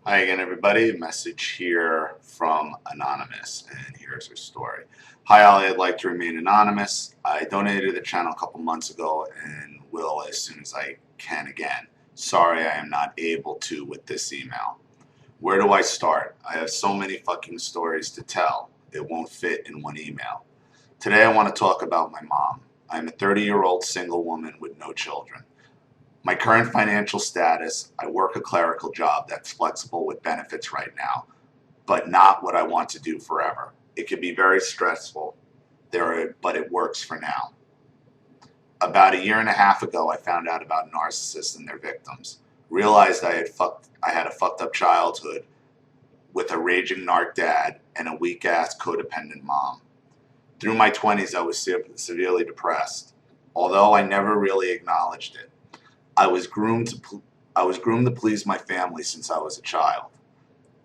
Hi again, everybody. Message here from Anonymous, and here's her story. Hi, Ollie. I'd like to remain anonymous. I donated to the channel a couple months ago and will as soon as I can again. Sorry I am not able to with this email. Where do I start? I have so many fucking stories to tell. It won't fit in one email. Today I want to talk about my mom. I'm a 30-year-old single woman with no children. My current financial status, I work a clerical job that's flexible with benefits right now, but not what I want to do forever. It can be very stressful, but it works for now. About a year and a half ago, I found out about narcissists and their victims. Realized I had a fucked up childhood with a raging narc dad and a weak-ass codependent mom. Through my 20s, I was severely depressed, although I never really acknowledged it. I was groomed to please my family since I was a child.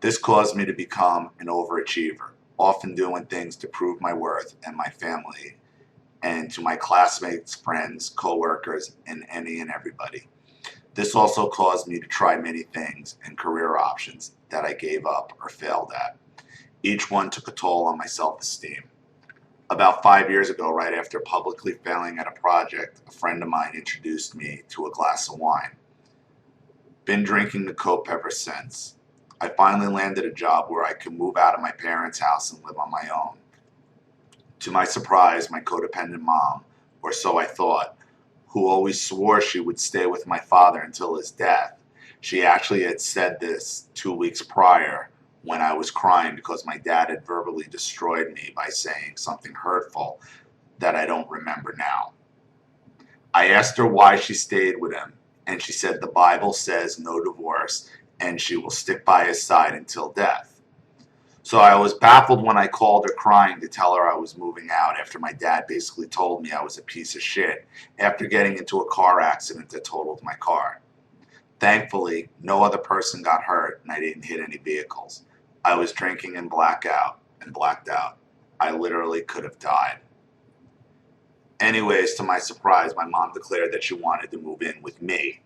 This caused me to become an overachiever, often doing things to prove my worth and my family and to my classmates, friends, coworkers, and any and everybody. This also caused me to try many things and career options that I gave up or failed at. Each one took a toll on my self-esteem. About 5 years ago, right after publicly failing at a project, a friend of mine introduced me to a glass of wine. Been drinking the coke ever since. I finally landed a job where I could move out of my parents' house and live on my own. To my surprise, my codependent mom, or so I thought, who always swore she would stay with my father until his death, she actually had said this 2 weeks prior when I was crying because my dad had verbally destroyed me by saying something hurtful that I don't remember now. I asked her why she stayed with him, and she said the Bible says no divorce, and she will stick by his side until death. So I was baffled when I called her crying to tell her I was moving out after my dad basically told me I was a piece of shit after getting into a car accident that totaled my car. Thankfully, no other person got hurt and I didn't hit any vehicles. I was drinking and blacked out. I literally could have died. Anyways, to my surprise, my mom declared that she wanted to move in with me.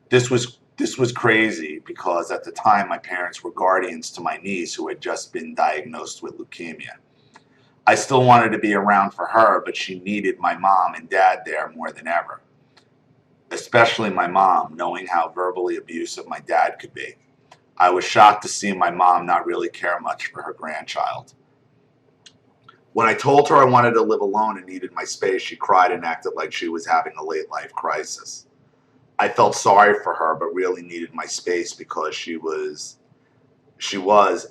This was crazy because at the time my parents were guardians to my niece who had just been diagnosed with leukemia. I still wanted to be around for her, but she needed my mom and dad there more than ever. Especially my mom, knowing how verbally abusive my dad could be. I was shocked to see my mom not really care much for her grandchild. When I told her I wanted to live alone and needed my space, she cried and acted like she was having a late life crisis. I felt sorry for her, but really needed my space because she was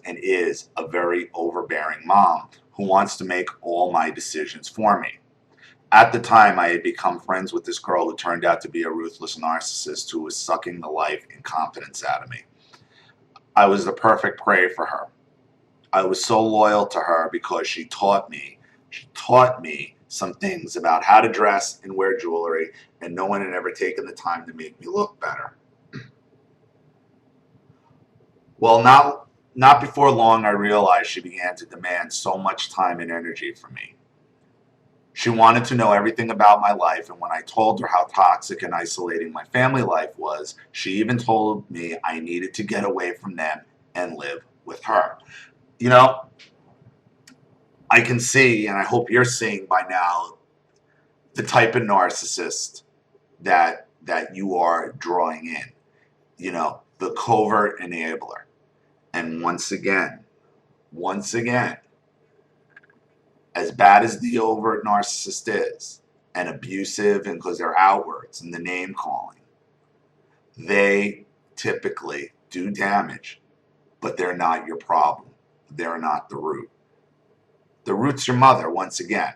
and is a very overbearing mom who wants to make all my decisions for me. At the time, I had become friends with this girl who turned out to be a ruthless narcissist who was sucking the life and confidence out of me. I was the perfect prey for her. I was so loyal to her because she taught me some things about how to dress and wear jewelry, and no one had ever taken the time to make me look better. Well, not before long, I realized she began to demand so much time and energy from me. She wanted to know everything about my life, and when I told her how toxic and isolating my family life was, she even told me I needed to get away from them and live with her. You know, I can see, and I hope you're seeing by now, the type of narcissist that you are drawing in. The covert enabler. And once again, as bad as the overt narcissist is, and abusive, and because they're outwards and the name calling, they typically do damage, but they're not your problem. They're not the root. The root's your mother, once again.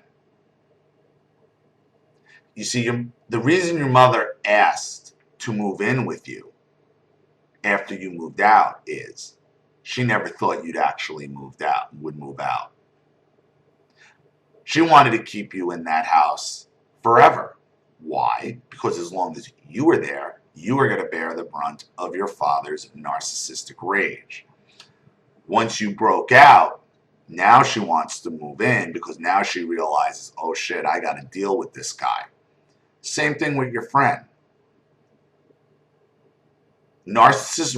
You see, the reason your mother asked to move in with you after you moved out is she never thought you'd actually would move out. She wanted to keep you in that house forever. Why? Because as long as you were there, you were going to bear the brunt of your father's narcissistic rage. Once you broke out, now she wants to move in because now she realizes, oh shit, I got to deal with this guy. Same thing with your friend. Narcissists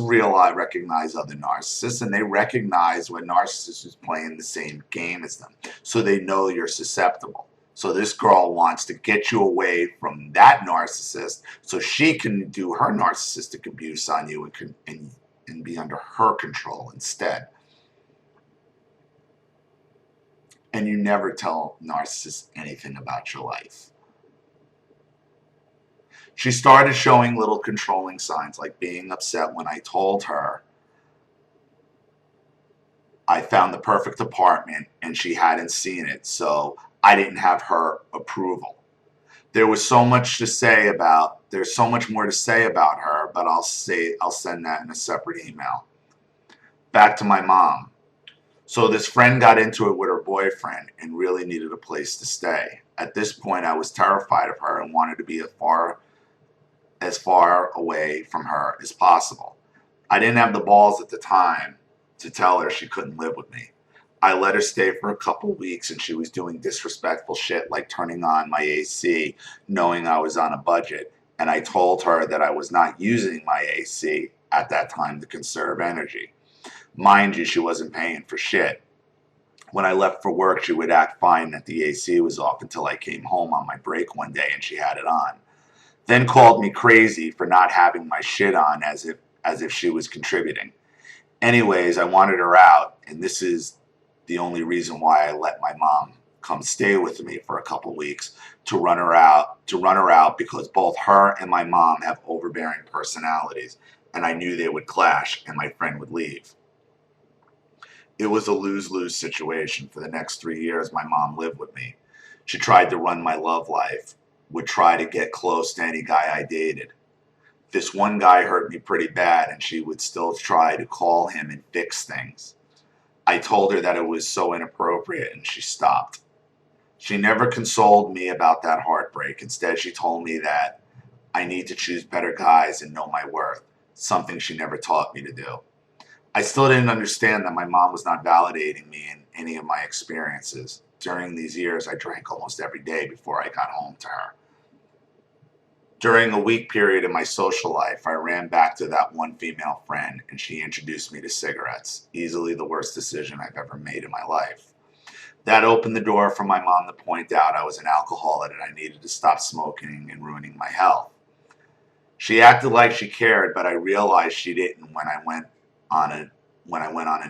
recognize other narcissists, and they recognize when narcissists is playing the same game as them. So they know you're susceptible. So this girl wants to get you away from that narcissist so she can do her narcissistic abuse on you and be under her control instead. And you never tell narcissists anything about your life. She started showing little controlling signs, like being upset when I told her I found the perfect apartment and she hadn't seen it, so I didn't have her approval. There's so much more to say about her, but I'll send that in a separate email. Back to my mom. So this friend got into it with her boyfriend and really needed a place to stay. At this point, I was terrified of her and wanted to be as far away from her as possible. I didn't have the balls at the time to tell her she couldn't live with me. I let her stay for a couple weeks, and she was doing disrespectful shit like turning on my AC knowing I was on a budget, and I told her that I was not using my AC at that time to conserve energy. Mind you, she wasn't paying for shit. When I left for work, she would act fine that the AC was off until I came home on my break one day and she had it on. Then called me crazy for not having my shit on as if she was contributing. Anyways, I wanted her out, and this is the only reason why I let my mom come stay with me for a couple weeks to run her out because both her and my mom have overbearing personalities, and I knew they would clash and my friend would leave. It was a lose-lose situation. For the next 3 years, my mom lived with me. She tried to run my love life, would try to get close to any guy I dated. This one guy hurt me pretty bad, and she would still try to call him and fix things. I told her that it was so inappropriate, and she stopped. She never consoled me about that heartbreak. Instead, she told me that I need to choose better guys and know my worth, something she never taught me to do. I still didn't understand that my mom was not validating me in any of my experiences. During these years, I drank almost every day before I got home to her. During a week period in my social life, I ran back to that one female friend, and she introduced me to cigarettes. Easily the worst decision I've ever made in my life. That opened the door for my mom to point out I was an alcoholic and I needed to stop smoking and ruining my health. She acted like she cared, but I realized she didn't when I went on a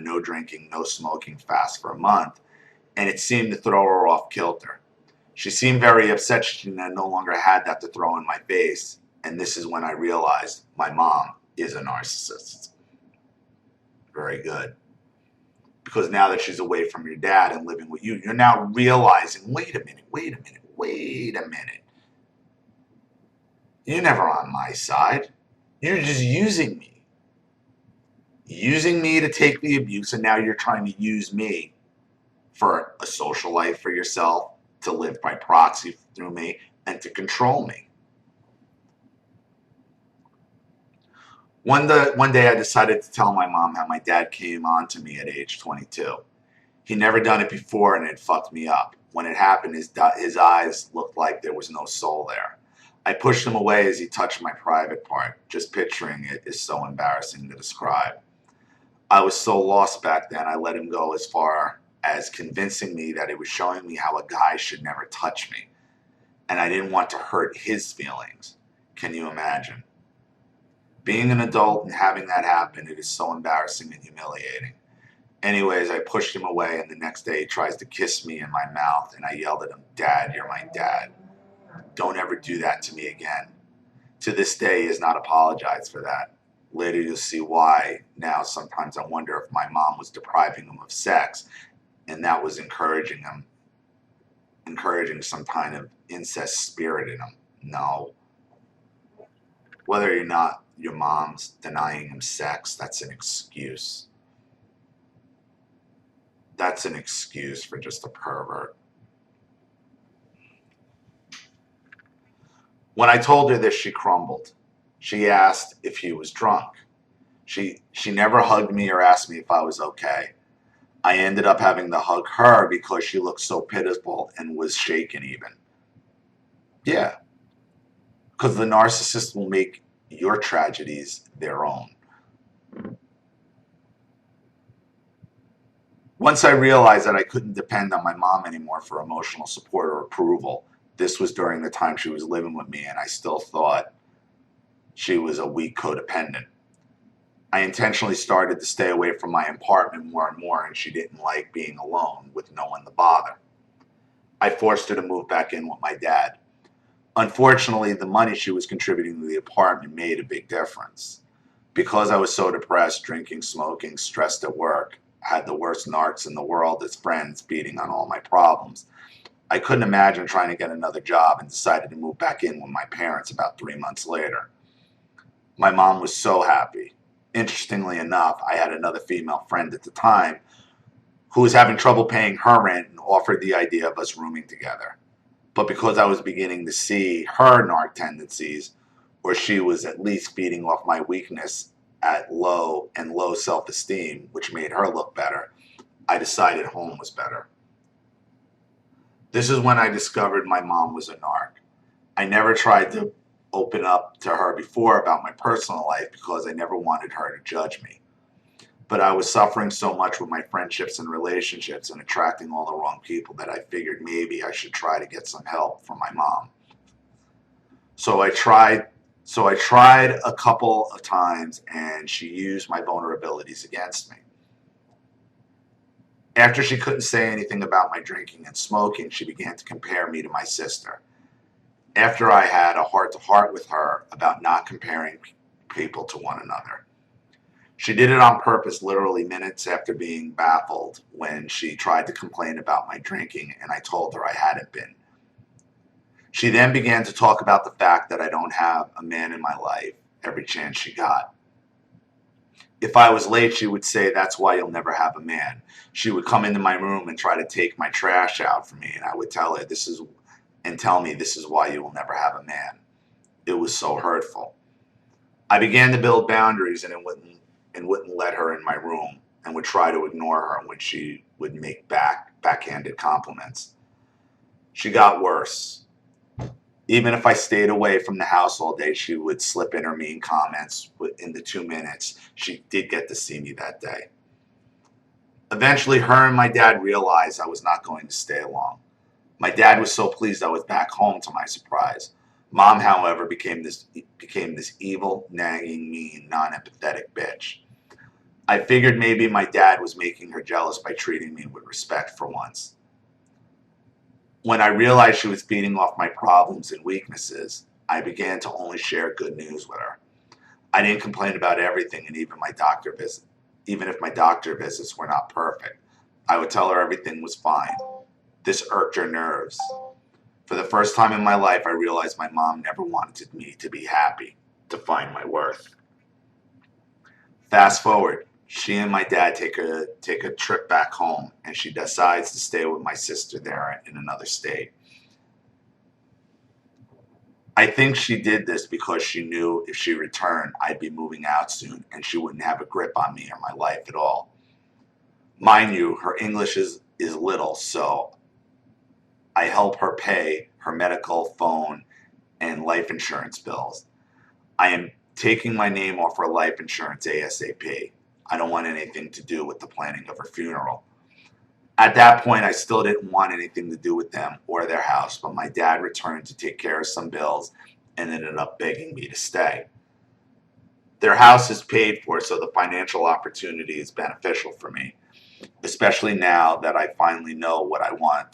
no drinking, no smoking fast for a month, and it seemed to throw her off kilter. She seemed very upset she no longer had that to throw in my face, and this is when I realized my mom is a narcissist. Very good. Because now that she's away from your dad and living with you, you're now realizing, wait a minute. You're never on my side. You're just using me. Using me to take the abuse, and now you're trying to use me for a social life for yourself, to live by proxy through me, and to control me. One day I decided to tell my mom how my dad came on to me at age 22. He never done it before, and it fucked me up. When it happened, his eyes looked like there was no soul there. I pushed him away as he touched my private part. Just picturing it is so embarrassing to describe. I was so lost back then, I let him go as far as convincing me that he was showing me how a guy should never touch me. And I didn't want to hurt his feelings. Can you imagine? Being an adult and having that happen, it is so embarrassing and humiliating. Anyways, I pushed him away, and the next day he tries to kiss me in my mouth, and I yelled at him, "Dad, you're my dad. Don't ever do that to me again." To this day, he has not apologized for that. Later, you'll see why. Now, sometimes I wonder if my mom was depriving him of sex, and that was encouraging some kind of incest spirit in him. No. Whether or not your mom's denying him sex, that's an excuse. That's an excuse for just a pervert. When I told her this, she crumbled. She asked if he was drunk. She never hugged me or asked me if I was okay. I ended up having to hug her because she looked so pitiful and was shaken even. Yeah, because the narcissist will make your tragedies their own. Once I realized that I couldn't depend on my mom anymore for emotional support or approval, this was during the time she was living with me, and I still thought she was a weak codependent. I intentionally started to stay away from my apartment more and more, and she didn't like being alone with no one to bother. I forced her to move back in with my dad. Unfortunately, the money she was contributing to the apartment made a big difference. Because I was so depressed, drinking, smoking, stressed at work, had the worst narcs in the world as friends beating on all my problems, I couldn't imagine trying to get another job and decided to move back in with my parents about 3 months later. My mom was so happy. Interestingly enough, I had another female friend at the time who was having trouble paying her rent and offered the idea of us rooming together. But because I was beginning to see her narc tendencies, or she was at least feeding off my weakness at low self-esteem, which made her look better, I decided home was better. This is when I discovered my mom was a narc. I never tried to open up to her before about my personal life because I never wanted her to judge me. But I was suffering so much with my friendships and relationships and attracting all the wrong people that I figured maybe I should try to get some help from my mom. So I tried a couple of times, and she used my vulnerabilities against me. After she couldn't say anything about my drinking and smoking, she began to compare me to my sister. After I had a heart-to-heart with her about not comparing people to one another. She did it on purpose, literally minutes after being baffled when she tried to complain about my drinking, and I told her I hadn't been. She then began to talk about the fact that I don't have a man in my life every chance she got. If I was late, she would say, "That's why you'll never have a man." She would come into my room and try to take my trash out for me, and I would tell her, tell me this is why you will never have a man. It was so hurtful. I began to build boundaries and wouldn't let her in my room, and would try to ignore her when she would make backhanded compliments. She got worse. Even if I stayed away from the house all day, she would slip in her mean comments in the 2 minutes she did get to see me that day. Eventually, her and my dad realized I was not going to stay long. My dad was so pleased I was back home, to my surprise. Mom, however, became this evil, nagging, mean, non-empathetic bitch. I figured maybe my dad was making her jealous by treating me with respect for once. When I realized she was feeding off my problems and weaknesses, I began to only share good news with her. I didn't complain about everything, and even if my doctor visits were not perfect, I would tell her everything was fine. This irked her nerves. For the first time in my life, I realized my mom never wanted me to be happy, to find my worth. Fast forward, she and my dad take a trip back home, and she decides to stay with my sister there in another state. I think she did this because she knew if she returned, I'd be moving out soon, and she wouldn't have a grip on me or my life at all. Mind you, her English is little, so I help her pay her medical, phone, and life insurance bills. I am taking my name off her life insurance ASAP. I don't want anything to do with the planning of her funeral. At that point, I still didn't want anything to do with them or their house, but my dad returned to take care of some bills and ended up begging me to stay. Their house is paid for, so the financial opportunity is beneficial for me, especially now that I finally know what I want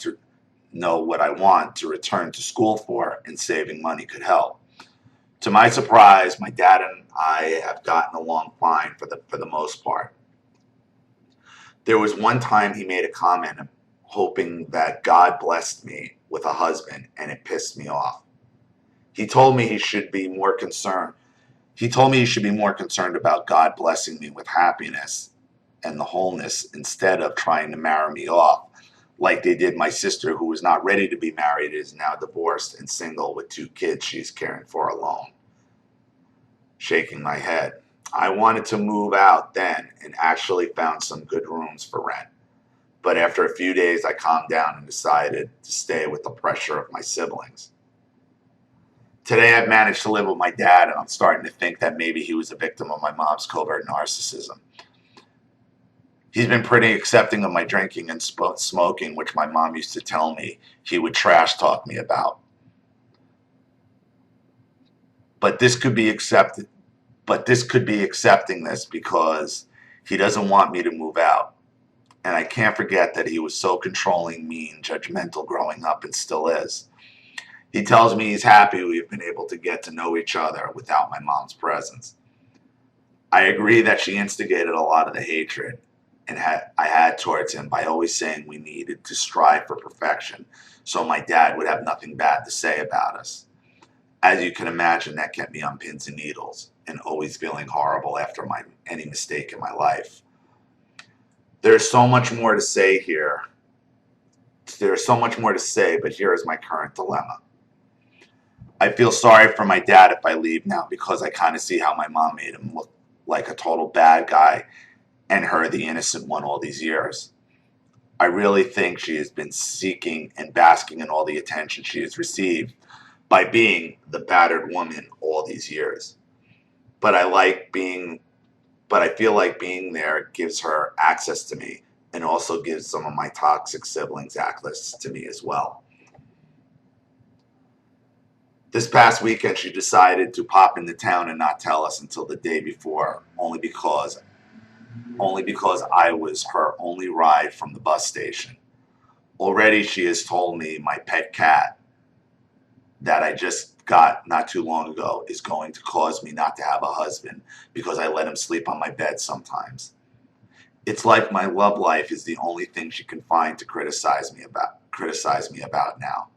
to return to school for, and saving money could help. To my surprise, my dad and I have gotten along fine for the most part. There was one time he made a comment hoping that God blessed me with a husband, and it pissed me off. He told me he should be more concerned. He told me he should be more concerned about God blessing me with happiness and the wholeness instead of trying to marry me off like they did my sister, who was not ready to be married, is now divorced and single with 2 kids she's caring for alone. Shaking my head. I wanted to move out then and actually found some good rooms for rent. But after a few days, I calmed down and decided to stay with the pressure of my siblings. Today I've managed to live with my dad, and I'm starting to think that maybe he was a victim of my mom's covert narcissism. He's been pretty accepting of my drinking and smoking, which my mom used to tell me he would trash talk me about. But this could be accepted. But this could be accepting this because he doesn't want me to move out. And I can't forget that he was so controlling, mean, judgmental growing up and still is. He tells me he's happy we've been able to get to know each other without my mom's presence. I agree that she instigated a lot of the hatred I had towards him by always saying we needed to strive for perfection so my dad would have nothing bad to say about us. As you can imagine, that kept me on pins and needles and always feeling horrible after any mistake in my life. There's so much more to say here. There's so much more to say, but here is my current dilemma. I feel sorry for my dad if I leave now because I kind of see how my mom made him look like a total bad guy and her the innocent one all these years. I really think she has been seeking and basking in all the attention she has received by being the battered woman all these years. But I feel like being there gives her access to me and also gives some of my toxic siblings access to me as well. This past weekend, she decided to pop into town and not tell us until the day before, only because I was her only ride from the bus station. Already, she has told me my pet cat that I just got not too long ago is going to cause me not to have a husband because I let him sleep on my bed sometimes. It's like my love life is the only thing she can find to criticize me about now.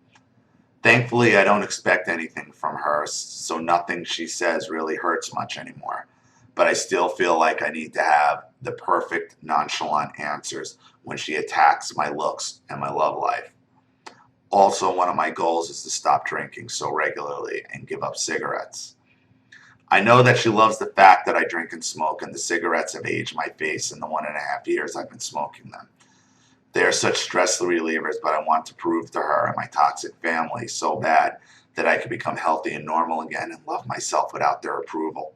Thankfully, I don't expect anything from her, so nothing she says really hurts much anymore. But I still feel like I need to have the perfect, nonchalant answers when she attacks my looks and my love life. Also, one of my goals is to stop drinking so regularly and give up cigarettes. I know that she loves the fact that I drink and smoke, and the cigarettes have aged my face in the 1.5 years I've been smoking them. They are such stress relievers, but I want to prove to her and my toxic family so bad that I could become healthy and normal again and love myself without their approval.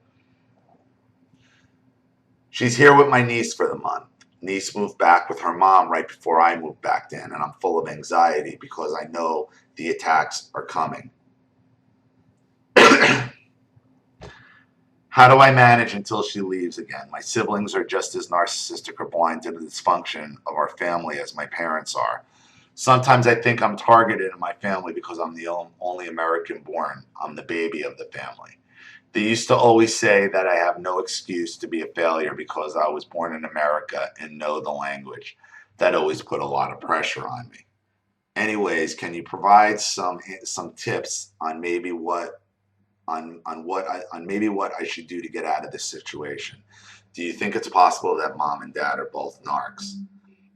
She's here with my niece for the month. Niece moved back with her mom right before I moved back in, and I'm full of anxiety because I know the attacks are coming. How do I manage until she leaves again? My siblings are just as narcissistic or blind to the dysfunction of our family as my parents are. Sometimes I think I'm targeted in my family because I'm the only American born. I'm the baby of the family. They used to always say that I have no excuse to be a failure because I was born in America and know the language. That always put a lot of pressure on me. Anyways, can you provide some tips on maybe what I should do to get out of this situation? Do you think it's possible that mom and dad are both narcs?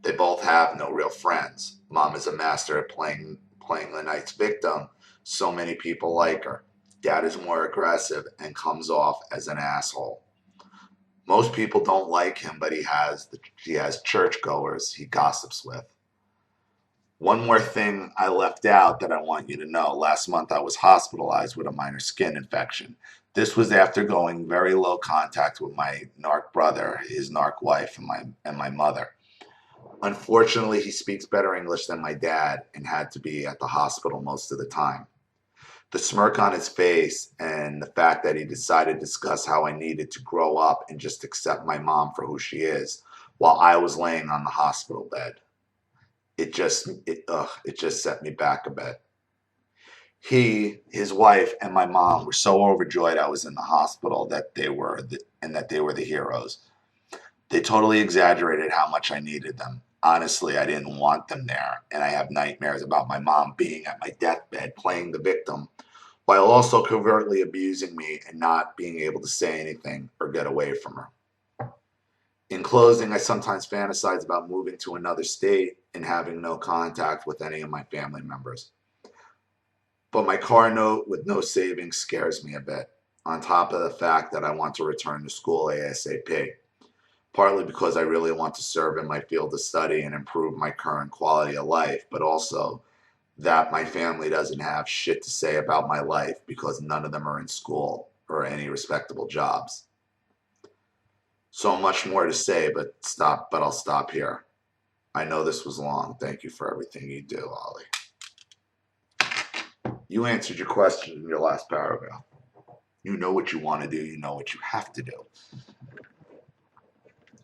They both have no real friends. Mom is a master at playing the nice victim. So many people like her. Dad is more aggressive and comes off as an asshole. Most people don't like him, but he has churchgoers he gossips with. One more thing I left out that I want you to know. Last month I was hospitalized with a minor skin infection. This was after going very low contact with my narc brother, his narc wife, and my mother. Unfortunately, he speaks better English than my dad and had to be at the hospital most of the time. The smirk on his face and the fact that he decided to discuss how I needed to grow up and just accept my mom for who she is while I was laying on the hospital bed. It just set me back a bit. He, his wife, and my mom were so overjoyed I was in the hospital that they were the heroes. They totally exaggerated how much I needed them. Honestly, I didn't want them there, and I have nightmares about my mom being at my deathbed playing the victim while also covertly abusing me and not being able to say anything or get away from her. In closing, I sometimes fantasize about moving to another state and having no contact with any of my family members. But my car note with no savings scares me a bit, on top of the fact that I want to return to school ASAP, partly because I really want to serve in my field of study and improve my current quality of life, but also that my family doesn't have shit to say about my life because none of them are in school or any respectable jobs. So much more to say, but I'll stop here. I know this was long. Thank you for everything you do, Ollie. You answered your question in your last paragraph. You know what you want to do. You know what you have to do.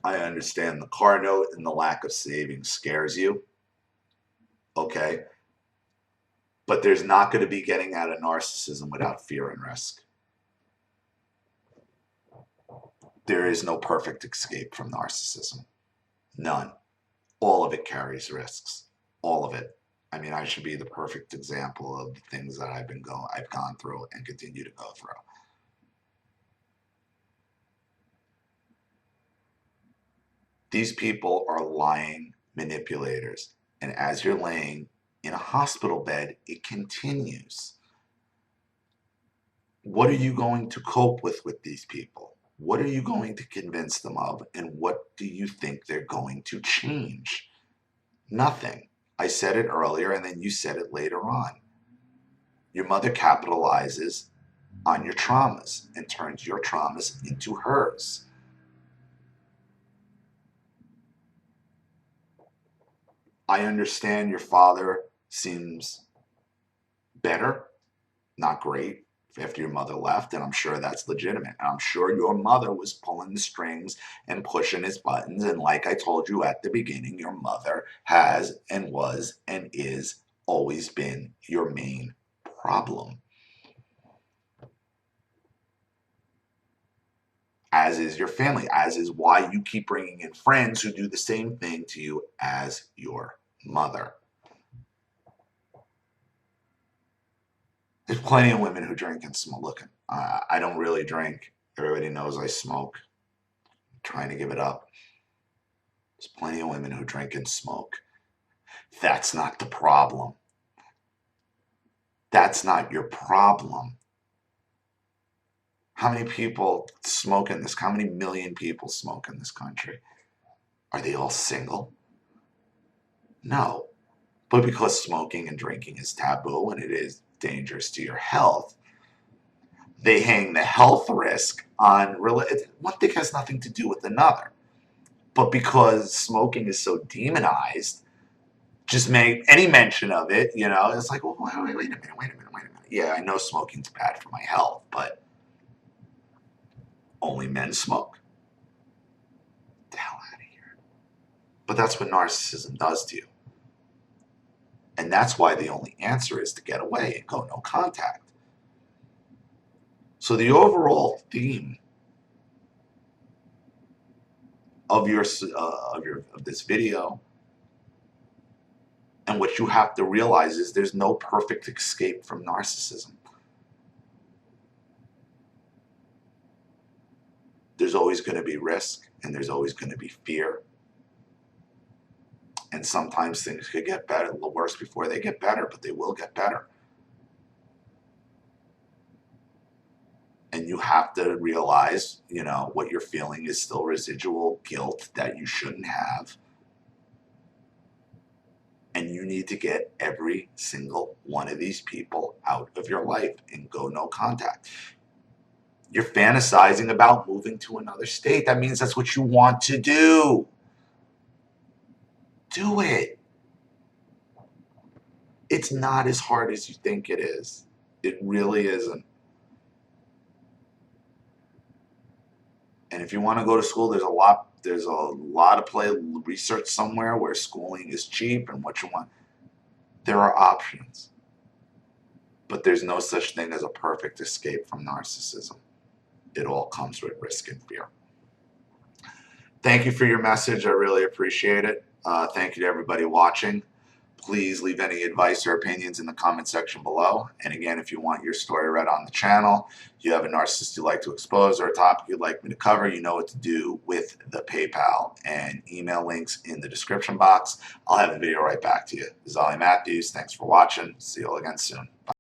I understand the car note and the lack of savings scares you. Okay. But there's not going to be getting out of narcissism without fear and risk. There is no perfect escape from narcissism. None. All of it carries risks. All of it. I mean, I should be the perfect example of the things that I've gone through and continue to go through. These people are lying manipulators. And as you're laying in a hospital bed, it continues. What are you going to cope with these people? What are you going to convince them of? And what do you think they're going to change? Nothing. I said it earlier, and then you said it later on. Your mother capitalizes on your traumas and turns your traumas into hers. I understand your father seems better, not great, after your mother left, and I'm sure that's legitimate. And I'm sure your mother was pulling the strings and pushing his buttons. And like I told you at the beginning, your mother has and was and is always been your main problem. As is your family, as is why you keep bringing in friends who do the same thing to you as your mother. There's plenty of women who drink and smoke. Look, I don't really drink. Everybody knows I smoke. I'm trying to give it up. There's plenty of women who drink and smoke. That's not the problem. That's not your problem. How many people smoke in this? How many million people smoke in this country? Are they all single? No. But because smoking and drinking is taboo and it is dangerous to your health, they hang the health risk on one thing has nothing to do with another. But because smoking is so demonized, just make any mention of it, it's like, well, wait a minute. Yeah, I know smoking's bad for my health, but only men smoke. Get the hell out of here. But that's what narcissism does to you. And that's why the only answer is to get away and go no contact. So the overall theme of this video, and what you have to realize is there's no perfect escape from narcissism. There's always going to be risk, and there's always going to be fear. And sometimes things could get better, a little worse before they get better, but they will get better. And you have to realize, what you're feeling is still residual guilt that you shouldn't have. And you need to get every single one of these people out of your life and go no contact. You're fantasizing about moving to another state. That means that's what you want to do. Do it. It's not as hard as you think it is. It really isn't. And if you want to go to school, there's a lot of research somewhere where schooling is cheap and what you want. There are options. But there's no such thing as a perfect escape from narcissism. It all comes with risk and fear. Thank you for your message. I really appreciate it. Thank you to everybody watching. Please leave any advice or opinions in the comment section below. And again, if you want your story read on the channel, you have a narcissist you'd like to expose or a topic you'd like me to cover, you know what to do with the PayPal and email links in the description box. I'll have the video right back to you. This is Ollie Matthews. Thanks for watching. See you all again soon. Bye.